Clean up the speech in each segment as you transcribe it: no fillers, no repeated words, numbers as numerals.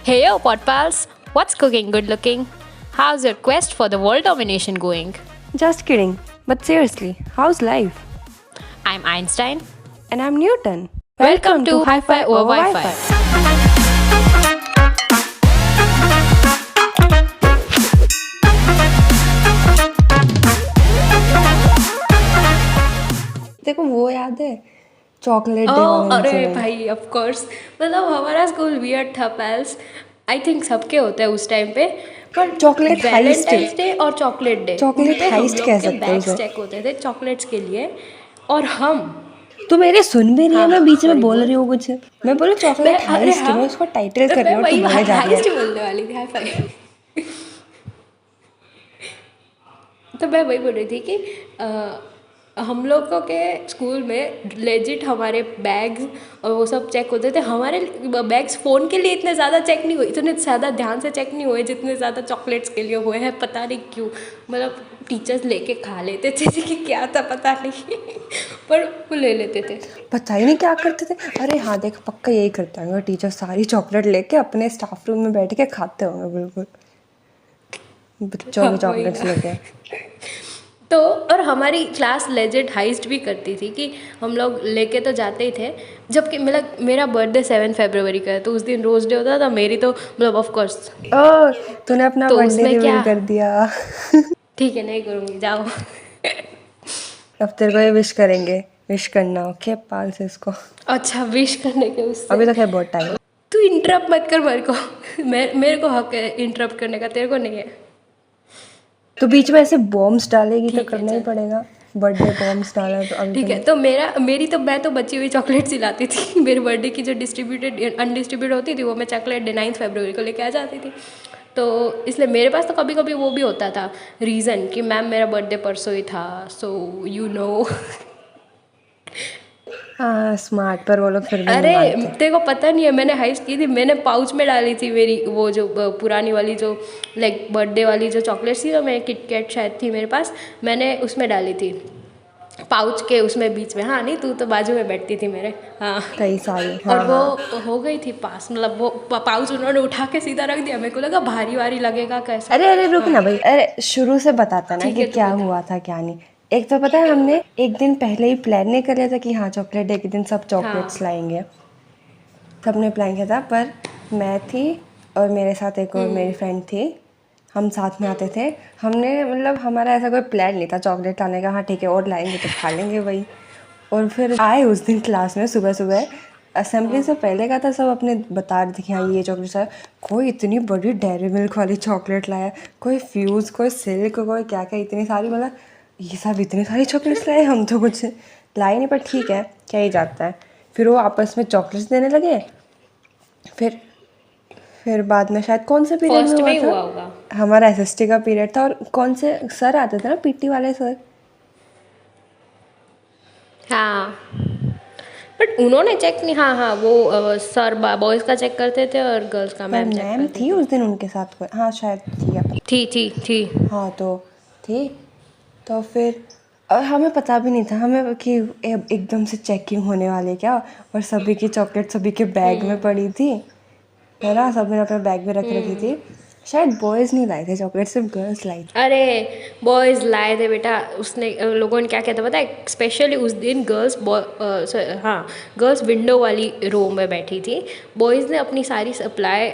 Hey yo, Pot Pals! What's cooking good looking? How's your quest for the world domination going? Just kidding. But seriously, how's life? I'm Einstein. And I'm Newton. Welcome to Hi-Fi over Wi-Fi. देखो वो याद है chocolate day वाला अरे incident? भाई of course मतलब हमारा school weird था पैल्स। आई थिंक सबके होते हैं उस टाइम पे, पर Chocolate heist वैलेंटाइंस डे और चॉकलेट डे Chocolate heist कह सकते हो बैग्स उसे। चेक होते थे चॉकलेट्स के लिए। और हम तू मेरे सुन भी रही है, हाँ, मैं बीच में sorry, बोल बोल। रही हूँ कुछ। मैं बोलूँ चॉकलेट हाइस्ट, मैं उसको टाइटल कर रही हूँ और तू बोले जा रही हाइस्ट है। बोलने वाली थी। हाई तो मैं वही बोल रही थी कि हम लोगों के स्कूल में लेजिट हमारे बैग्स और वो सब चेक होते थे। हमारे बैग्स फ़ोन के लिए इतने ज़्यादा चेक नहीं हुए, इतने ज़्यादा ध्यान से चेक नहीं हुए जितने ज़्यादा चॉकलेट्स के लिए हुए हैं। पता नहीं क्यों, मतलब टीचर्स लेके खा लेते थे कि क्या था पता नहीं पर वो ले लेते थे। पता ही नहीं क्या करते थे। अरे हाँ देख, पक्का यही करते होंगे टीचर, सारी चॉकलेट लेके अपने स्टाफ रूम में बैठ के खाते होंगे बिल्कुल बच्चों की चॉकलेट्स लेके। तो और हमारी क्लास लेजिट हाइस्ट भी करती थी कि हम लोग लेके तो जाते ही थे। जबकि मतलब मेरा बर्थडे 7 फरवरी का है, तो उस दिन रोज़ डे होता था। मेरी तो मतलब ऑफ कोर्स ओह, तूने अपना तो बर्थडे उसमें रिवील क्या, कर दिया। ठीक है नहीं करूँगी, जाओ। अब तेरे को ये विश करेंगे, विश करना ओके पाल से इसको। अच्छा विश करने के उससे अभी तक है बहुत टाइम। तू इंटरप्ट मत कर मेरे को। मेरे को हक है इंटरप्ट करने का, तेरे को नहीं है। तो बीच में ऐसे बॉम्ब्स डालेगी तो ठीक है, करना ही चल। पड़ेगा। बर्थडे बॉम्ब्स डाला तो अभी ठीक है, तो मैं तो बची हुई चॉकलेट सिलाती थी। मेरे बर्थडे की जो डिस्ट्रीब्यूटेड अनडिस्ट्रीब्यूट होती थी वो मैं चॉकलेट डे 9 फरवरी को लेके आ जाती थी। तो इसलिए मेरे पास तो कभी कभी वो भी होता था रीज़न कि मैम मेरा बर्थडे परसों ही था, सो यू नो। हाँ स्मार्ट, पर वो लोग फिर भी नहीं अरे मानते। तेरे को पता नहीं है, मैंने हाइस्ट की थी। मैंने पाउच में डाली थी मेरी वो जो पुरानी वाली जो लाइक बर्थडे वाली जो चॉकलेट्स थी, तो मैं किटकैट शायद थी मेरे पास, मैंने उसमें डाली थी पाउच के उसमें बीच में। हाँ नहीं, तू तो बाजू में बैठती थी मेरे। हाँ कई सारी, और हाँ वो हाँ। हो गई थी पास, मतलब वो पाउच उन्होंने उठा के सीधा रख दिया। मेरे को लगा भारी वारी लगेगा कैसे। अरे अरे रुक ना भाई, अरे शुरू से बताता ना ठीक कि है, तू क्या बता। हुआ था क्या नहीं। एक तो पता है हमने एक दिन पहले ही प्लान नहीं कर लिया था कि हाँ चॉकलेट डे के दिन सब चॉकलेट्स हाँ लाएंगे। सबने प्लान किया था, पर मैं थी और मेरे साथ एक और मेरी फ्रेंड थी, हम साथ में आते थे। हमने मतलब हमारा ऐसा कोई प्लान नहीं था चॉकलेट लाने का। हाँ ठीक है, और लाएंगे तो खा लेंगे वही। और फिर आए उस दिन क्लास में सुबह सुबह, असेंबली से पहले का था, सब अपने बता रहे थे कि हाँ ये चॉकलेट लाया। कोई इतनी बड़ी डेयरी मिल्क वाली चॉकलेट लाया, कोई फ्यूज़, कोई सिल्क, कोई क्या क्या, इतनी सारी, मतलब ये सब इतनी सारी चॉकलेट्स लाए। हम तो कुछ लाए नहीं, पर ठीक है क्या ही जाता है। फिर वो आपस में चॉकलेट्स देने लगे। फिर बाद में शायद कौन से पीरियड में फर्स्ट में हुआ ही था, हुआ होगा। हमारा एसएसटी का पीरियड था। और कौन से सर आते थे ना, पीटी वाले सर। हाँ बट उन्होंने चेक नहीं, हाँ हाँ वो सर बॉयज़ का चेक करते थे और गर्ल्स का पर मैम चेक मैम करती थी थी। उस दिन उनके साथ कोई, हाँ शायद थी या थी। हाँ तो थी। तो फिर और हमें पता भी नहीं था हमें कि एकदम से चेकिंग होने वाली क्या। और सभी की चॉकलेट सभी के बैग में पड़ी थी, है ना, सबने अपने बैग में रख रखी थी। शायद बॉयज़ नहीं लाए थे चॉकलेट, सिर्फ गर्ल्स लाई थी। अरे बॉयज़ लाए थे बेटा। उसने लोगों ने क्या किया था पता है, स्पेशली उस दिन गर्ल्स हाँ गर्ल्स विंडो वाली रो में बैठी थी। बॉयज़ ने अपनी सारी सप्लाई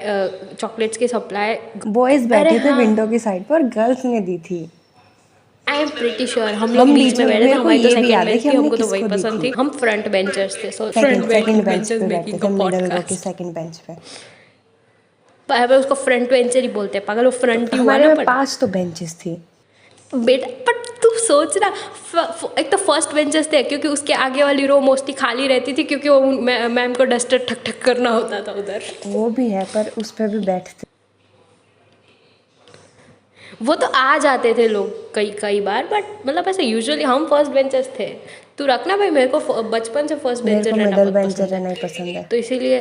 चॉकलेट्स की सप्लाई। बॉयज़ अरे बैठे थे हाँ, विंडो की साइड पर और गर्ल्स ने दी थी। आई एम प्रिटी श्योर हम लोग बीच में बैठे थे। मेरे को हमारी तो ये भी सेकंड याद है बेंच कि थी, हमने हमको तो वही किसको दी पसंद थी। थी। हम फ्रंट बेंचर्स थे, so second front bench benchers पे बैठे मेकिंग थे, अ मिडल रो के पॉडकास्ट। सेकंड बेंच पे। पर उसको फ्रंट बेंचर ही बोलते हैं पागल, वो फ्रंट ही हुआ हमारे ना। में पर 5 तो बेंचेस थी। बेटा पर तू सोच ना, एक तो फर्स्ट बेंचेस थे क्योंकि उसके आगे वाली रो मोस्टली खाली रहती थी, क्योंकि वो मैम को डस्टर ठक ठक करना होता था उधर। वो भी है, पर उस पर भी बैठते। वो तो आ जाते थे लोग कई कई बार, बट मतलब ऐसे यूजुअली हम फर्स्ट बेंचर्स थे। तू रखना भाई, मेरे को बचपन से फर्स्ट मेरे बेंचर को रहना मिडल बहुत बेंचर पसंद है, रहना ही पसंद है। तो इसीलिए।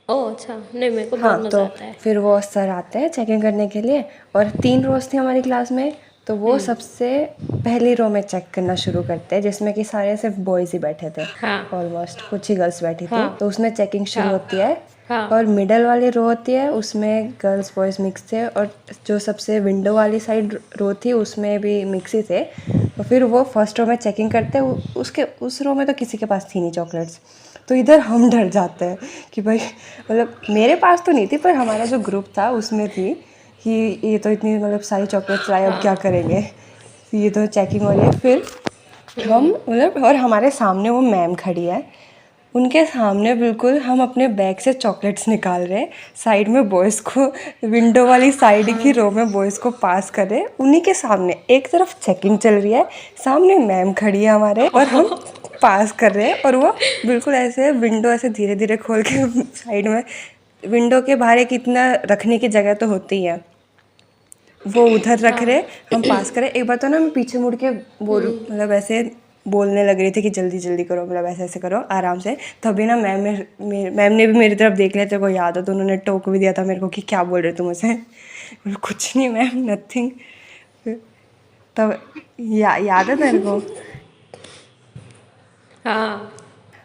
ओह अच्छा, नहीं मेरे को बहुत हाँ मज़ा तो आता है। फिर वो सर आते हैं चेकिंग करने के लिए, और 3 रोज थी हमारी क्लास में। तो वो सबसे पहली रो में चेक करना शुरू करते हैं, जिसमें कि सारे सिर्फ बॉयज़ ही बैठे थे। हाँ ऑलमोस्ट कुछ ही गर्ल्स बैठी थी। हाँ तो उसमें चेकिंग शुरू हाँ होती है। हाँ और मिडल वाली रो होती है उसमें गर्ल्स बॉयज़ मिक्स थे, और जो सबसे विंडो वाली साइड रो थी उसमें भी मिक्स ही थे। तो फिर वो फर्स्ट रो में चेकिंग करते, उसके उस रो में तो किसी के पास थी नहीं चॉकलेट्स। तो इधर हम डर जाते हैं कि भाई, मतलब मेरे पास तो नहीं थी पर हमारा जो ग्रुप था उसमें थी कि ये तो इतनी मतलब सारी चॉकलेट्स लाए, अब क्या करेंगे। ये तो चेकिंग हो रही है। फिर हम मतलब, और हमारे सामने वो मैम खड़ी है, उनके सामने बिल्कुल हम अपने बैग से चॉकलेट्स निकाल रहे हैं, साइड में बॉयज़ को, विंडो वाली साइड की रो में बॉयज़ को पास कर रहे हैं, उन्हीं के सामने एक तरफ चेकिंग चल रही है, सामने मैम खड़ी है हमारे, और हम पास कर रहे हैं। और वो बिल्कुल ऐसे विंडो ऐसे धीरे धीरे खोल के साइड में, विंडो के बाहर एक इतना रखने की जगह तो होती है, वो उधर रख रहे, हम पास करें। एक बार तो ना मैं पीछे मुड़ के बोल, मतलब ऐसे बोलने लग रही थी कि जल्दी जल्दी करो, मतलब ऐसे ऐसे करो आराम से। तभी ना मैम ने भी मेरी तरफ देख लिया, तेरे को याद हो तो उन्होंने टोक भी दिया था मेरे को कि क्या बोल रहे तुम मुझसे। कुछ नहीं मैम, नथिंग। तब याद है तेरे को? हाँ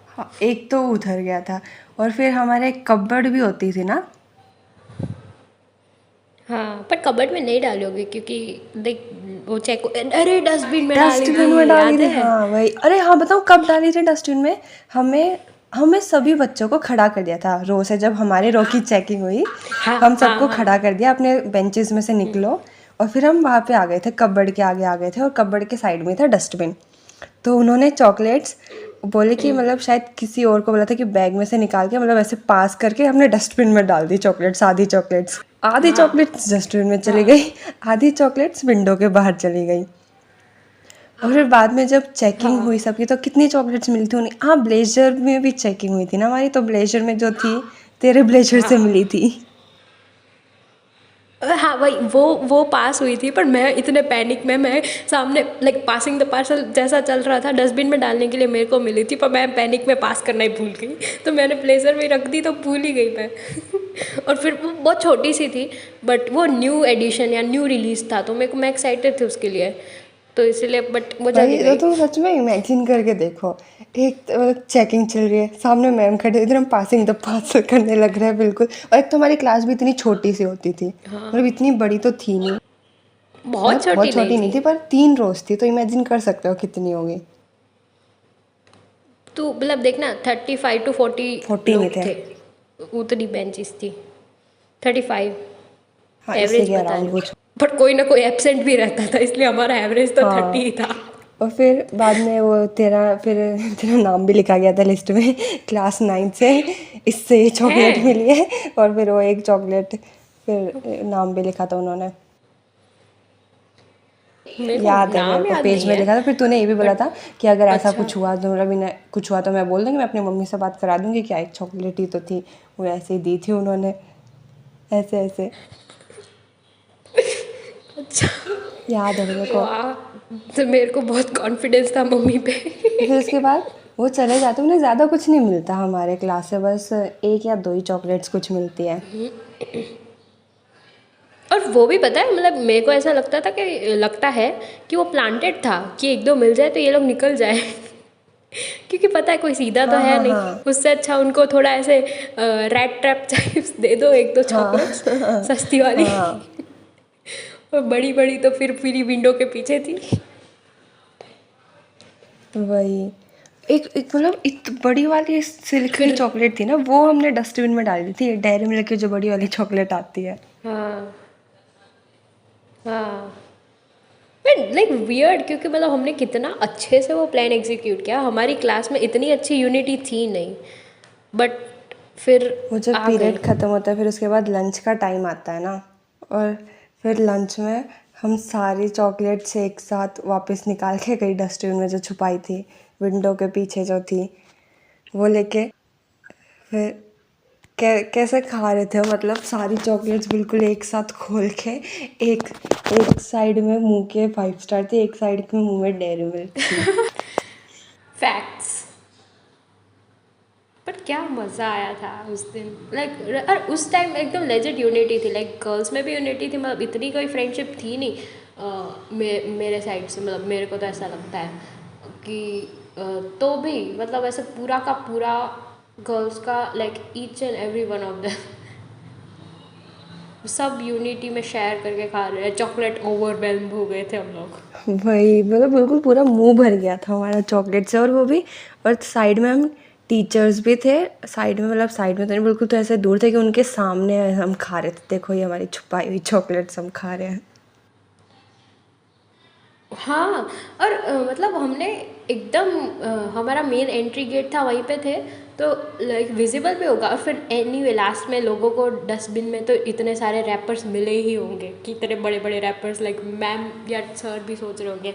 हाँ, एक तो उधर गया था, और फिर हमारे कबर्ड भी होती थी ना। हाँ, पर कबर्ड में नहीं डालोगे क्योंकि देख वो चेक, अरे डस्टबिन में डाली डस्टबिन में थी, डाली याद थी, है? हाँ वही। अरे हाँ, बताऊँ कब डाली थी डस्टबिन में? हमें हमें सभी बच्चों को खड़ा कर दिया था रो से, जब हमारे रो की चेकिंग हुई हाँ हम हाँ सबको हाँ। खड़ा कर दिया, अपने बेंचेस में से निकलो। और फिर हम वहाँ पे आ गए थे, कबर्ड के आगे आ गए थे, और कबर्ड के साइड में था डस्टबिन। तो उन्होंने चॉकलेट्स बोले कि, मतलब शायद किसी और को बोला था कि बैग में से निकाल के, मतलब ऐसे पास करके हमने डस्टबिन में डाल दी चॉकलेट्स, आधी हाँ चॉकलेट्स डस्टबिन में चली हाँ गई, आधी चॉकलेट्स विंडो के बाहर चली गई। और फिर बाद में जब चेकिंग हुई हाँ। सबकी, तो कितनी चॉकलेट्स मिली थी उन्हें। हाँ, ब्लेजर में भी चेकिंग हुई थी ना हमारी, तो ब्लेजर में जो थी तेरे ब्लेजर से हाँ मिली थी। हाँ वही, वो पास हुई थी, पर मैं इतने पैनिक में, मैं सामने लाइक पासिंग द पार्सल जैसा चल रहा था, डस्टबिन में डालने के लिए मेरे को मिली थी, पर मैं पैनिक में पास करना ही भूल गई, तो मैंने ब्लेजर में रख दी, तो भूल ही गई मैं। और फिर वो बहुत छोटी सी थी, बट वो न्यू एडिशन या न्यू रिलीज था, तो मैं एक्साइटेड थी उसके लिए, तो इसीलिए, बट वो जली भाई तो गई। तुम सच में इमेजिन करके देखो, एक तो मतलब चेकिंग चल रही है, सामने मैम खड़े, इधर हम पासिंग द पार्सल करने लग रहे हैं बिल्कुल। और एक तो हमारी क्लास भी इतनी छोटी सी होती थी, मतलब इतनी बड़ी तो थी नहीं, बहुत मतलब बहुत छोटी नहीं छोटी नहीं थी। थी, पर 3 रोज थी, तो इमेजिन कर सकते हो कितनी होगी। तो मतलब देखना 35 to 40 40 नहीं लोग थे। थे, उतनी बेंचेस थी, 35, हाँ, इसी एवरेज के बता अराउंड रही हूँ। कुछ। बट कोई ना कोई एब्सेंट भी रहता था, इसलिए हमारा एवरेज तो 30 हाँ, ही था। और फिर बाद में वो तेरा, फिर तेरा नाम भी लिखा गया था लिस्ट में, क्लास 9 से इससे ये चॉकलेट है, मिली है, और फिर वो एक चॉकलेट, फिर नाम भी लिखा था उन्होंने। मेरे को याद है मेरे नाम को, याद पेज नहीं में है। लिखा था। फिर तूने ये भी बोला बट था कि अगर ऐसा अच्छा, कुछ हुआ तो, मतलब इन्हें कुछ हुआ तो मैं बोल दूँगी, मैं अपनी मम्मी से बात करा दूँगी, क्या एक चॉकलेट ही तो थी, वो ऐसे ही दी थी उन्होंने, ऐसे ऐसे। अच्छा। याद है मेरे को। वाह, तो मेरे को बहुत कॉन्फिडेंस था मम्मी पे। और फिर उसके बाद वो चले जाते, उन्हें ज़्यादा कुछ नहीं मिलता हमारे क्लास से, बस 1 या 2 ही चॉकलेट्स कुछ मिलती है। और वो भी पता है, मतलब मेरे को ऐसा लगता है कि वो प्लांटेड था, कि एक दो मिल जाए तो ये लोग निकल जाए। क्योंकि पता है कोई सीधा तो हाँ है हाँ नहीं, हाँ उससे अच्छा उनको थोड़ा ऐसे रैट ट्रैप टाइप्स दे दो, एक दो हाँ। चॉकलेट्स सस्ती वाली। हाँ और बड़ी बड़ी तो फिर पूरी विंडो के पीछे थी। वही। एक मतलब बड़ी वाली सिल्क की फिर चॉकलेट थी ना, वो हमने डस्टबिन में डाल दी थी, डेयरी मिल्क की जो बड़ी वाली चॉकलेट आती है। हाँ हाँ, लाइक वियर्ड, क्योंकि मतलब हमने कितना अच्छे से वो प्लान एग्जीक्यूट किया, हमारी क्लास में इतनी अच्छी यूनिटी थी नहीं, बट फिर वो जब आ गई। पीरियड ख़त्म होता है, फिर उसके बाद लंच का टाइम आता है ना, और फिर लंच में हम सारी चॉकलेट्स एक साथ वापस निकाल के गई डस्टबिन में जो छुपाई थी, विंडो के पीछे जो थी, वो लेके फिर कैसे खा रहे थे, मतलब सारी चॉकलेट्स बिल्कुल एक साथ खोल के, एक एक साइड में मुंह के 5 स्टार थी, एक साइड के मुंह में डेयरी मिल्क थी। फैक्ट्स। बट क्या मज़ा आया था उस दिन, लाइक और उस टाइम एकदम लेजिट यूनिटी थी, लाइक गर्ल्स में भी यूनिटी थी, मतलब इतनी कोई फ्रेंडशिप थी नहीं मेरे साइड से, मतलब मेरे को तो ऐसा लगता है कि तो भी मतलब ऐसे पूरा का पूरा गर्ल्स का like each and every one of them सब यूनिटी में शेयर करके खा रहे हैं। चॉकलेट ओवरवेल्म हो गए थे हम लोग। वही मतलब बिल्कुल पूरा मुंह भर गया था हमारा चॉकलेट से। और वो भी, और साइड में हम टीचर्स भी थे, साइड में मतलब साइड में तो नहीं, बिल्कुल तो ऐसे दूर थे कि उनके सामने हम खा रहे थे। देखो ये हमारी छुपाई हुई चॉकलेट्स हम खा रहे हैं। हाँ, और मतलब हमने एकदम हमारा मेन एंट्री गेट था वहीं पे थे, तो लाइक विजिबल भी होगा। और फिर एनीवे लास्ट में लोगों को डस्टबिन में तो इतने सारे रैपर्स मिले ही होंगे कि इतने बड़े बड़े रैपर्स, लाइक मैम या सर भी सोच रहे होंगे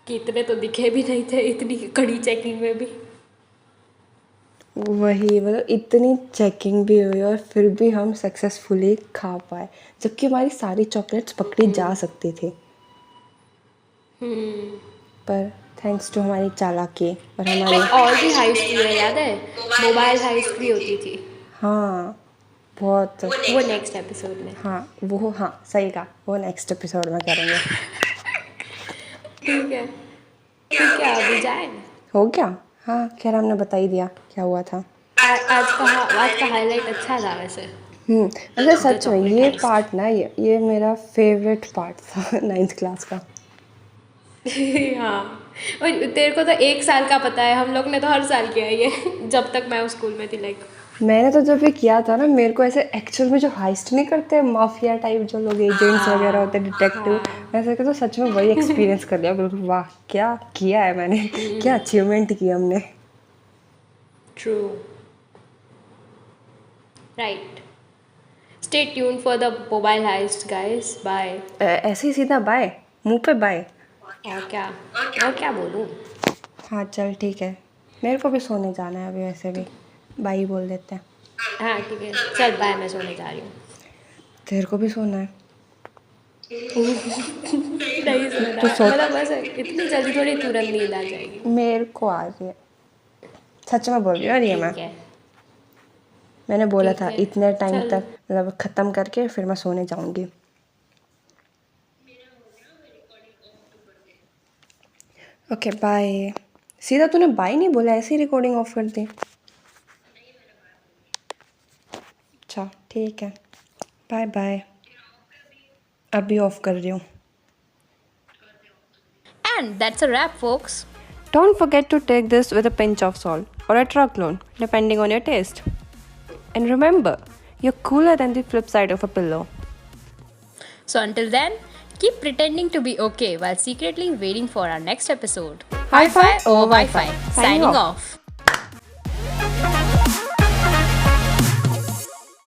कि इतने तो दिखे भी नहीं थे इतनी कड़ी चेकिंग में भी। वही मतलब इतनी चेकिंग भी हुई और फिर भी हम सक्सेसफुली खा पाए, जबकि हमारी सारी चॉकलेट्स पकड़ी जा सकती थी। पर थैंक्स टू हमारी चालाकी और हमारी, और भी हाइस्ट हुई है, याद है? मोबाइल हाइस्ट भी होती थी। हाँ बहुत, वो नेक्स्ट एपिसोड में। हाँ वो, हाँ सही कहा, वो नेक्स्ट एपिसोड में करेंगे। ठीक है, फिर क्या अभी जाए? हो गया, हाँ खैर हमने बता ही दिया क्या हुआ था। आज का हाईलाइट अच्छा था वैसे। वैसे सच में chocolate ये heist. पार्ट ना, ये मेरा फेवरेट पार्ट था 9th क्लास का। हाँ, और तेरे को तो 1 साल का पता है, हम लोग ने तो हर साल किया है ये जब तक मैं उस स्कूल में थी। लाइक मैंने तो जब ये किया था ना, मेरे को ऐसे एक्चुअल में जो हाइस्ट नहीं करते माफिया टाइप जो लोग एजेंट्स वगैरह होते हैं, डिटेक्टिव, ऐसे के तो सच में वही एक्सपीरियंस कर लिया। बिल्कुल वाह क्या किया है मैंने, क्या अचीवमेंट की हमने। True, right. Stay tune for the mobile heist guys. Bye. ऐसे ही सीधा बाय, मुंह पे बाय। और क्या बोलूँ? हाँ चल ठीक है, मेरे को भी सोने जाना है अभी, वैसे भी बाय ही बोल देते हैं। हाँ ठीक है, चल बाय, मैं सोने जा रही हूँ। तेरे को भी सोना है? नहीं सोना, तो सो, मतलब बस इतनी जल्दी थोड़ी तुरंत नींद आ जाएगी। मेरे को आ रही है, सच में बोल रही हूँ। और ये मैं, ठीक है, मैंने बोला ठीक था है, इतने टाइम चल। तक मतलब ख़त्म करके फिर मैं सोने जाऊंगी। Okay bye. सीधा तूने बाय नहीं बोला, ऐसे ही रिकॉर्डिंग ऑफ कर दी। अच्छा ठीक है, बाय बाय। अभी ऑफ कर रही हूँ। And that's a wrap, folks. Don't forget to take this with a pinch of salt or a truckload, depending on your taste. And remember, you're cooler than the flip side of a pillow. So until then, keep pretending to be okay while secretly waiting for our next episode. Hi-Fi or Wi-Fi. Signing Signing off. off.